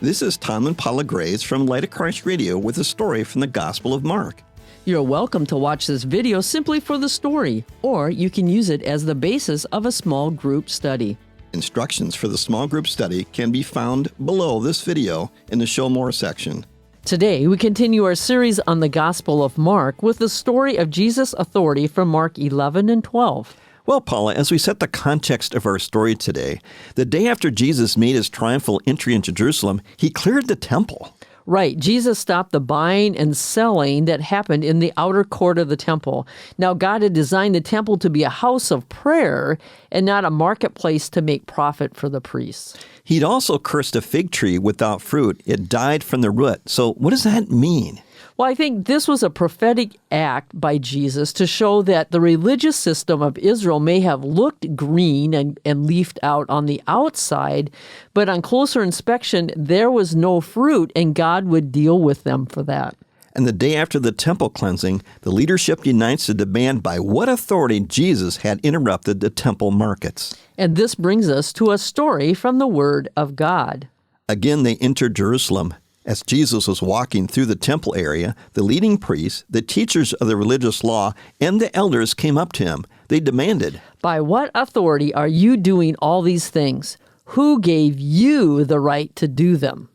This is Tom and Paula Graves from Light of Christ Radio with a story from the Gospel of Mark. You're welcome to watch this video simply for the story, or you can use it as the basis of a small group study. Instructions for the small group study can be found below this video in the Show More section. Today, we continue our series on the Gospel of Mark with the story of Jesus' authority from Mark 11 and 12. Well, Paula, as we set the context of our story today, the day after Jesus made his triumphal entry into Jerusalem, he cleared the temple. Right. Jesus stopped the buying and selling that happened in the outer court of the temple. Now, God had designed the temple to be a house of prayer and not a marketplace to make profit for the priests. He'd also cursed a fig tree without fruit. It died from the root. So what does that mean? Well, I think this was a prophetic act by Jesus to show that the religious system of Israel may have looked green and leafed out on the outside, but on closer inspection, there was no fruit, and God would deal with them for that. And the day after the temple cleansing, the leadership unites to demand by what authority Jesus had interrupted the temple markets. And this brings us to a story from the Word of God. Again, they entered Jerusalem. As Jesus was walking through the temple area, the leading priests, the teachers of the religious law, and the elders came up to him. They demanded, "By what authority are you doing all these things? Who gave you the right to do them?"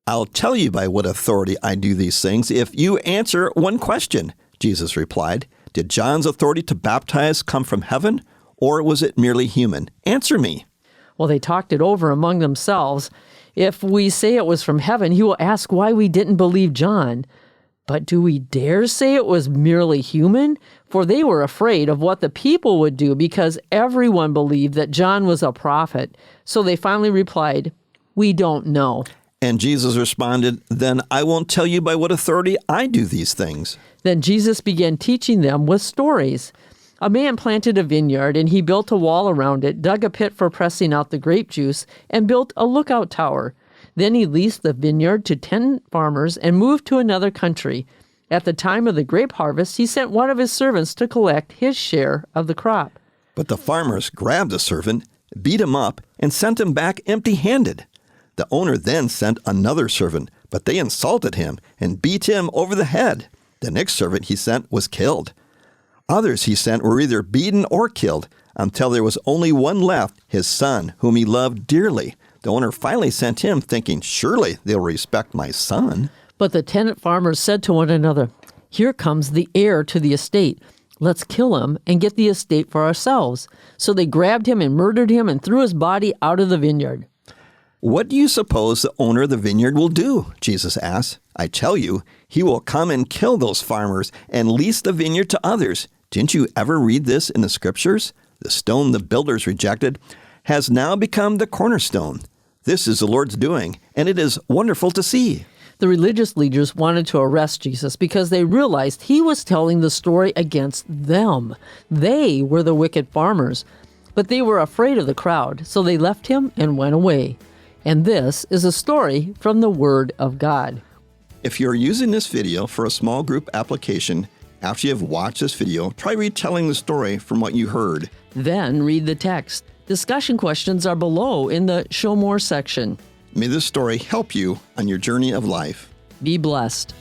"I'll tell you by what authority I do these things if you answer one question," Jesus replied. "Did John's authority to baptize come from heaven, or was it merely human? Answer me." Well, they talked it over among themselves. "If we say it was from heaven, he will ask why we didn't believe John. But do we dare say it was merely human?" For they were afraid of what the people would do because everyone believed that John was a prophet. So they finally replied, "We don't know." And Jesus responded, "Then I won't tell you by what authority I do these things." Then Jesus began teaching them with stories. "A man planted a vineyard, and he built a wall around it, dug a pit for pressing out the grape juice, and built a lookout tower. Then he leased the vineyard to 10 farmers and moved to another country. At the time of the grape harvest, he sent one of his servants to collect his share of the crop. But the farmers grabbed the servant, beat him up, and sent him back empty-handed. The owner then sent another servant, but they insulted him and beat him over the head. The next servant he sent was killed. Others he sent were either beaten or killed, until there was only one left, his son, whom he loved dearly. The owner finally sent him, thinking, surely they'll respect my son. But the tenant farmers said to one another, 'Here comes the heir to the estate. Let's kill him and get the estate for ourselves.' So they grabbed him and murdered him and threw his body out of the vineyard." "What do you suppose the owner of the vineyard will do?" Jesus asked. "I tell you, he will come and kill those farmers and lease the vineyard to others. Didn't you ever read this in the scriptures? The stone the builders rejected has now become the cornerstone. This is the Lord's doing, and it is wonderful to see." The religious leaders wanted to arrest Jesus because they realized he was telling the story against them. They were the wicked farmers. But they were afraid of the crowd, so they left him and went away. And this is a story from the Word of God. If you're using this video for a small group application, after you have watched this video, try retelling the story from what you heard. Then read the text. Discussion questions are below in the Show More section. May this story help you on your journey of life. Be blessed.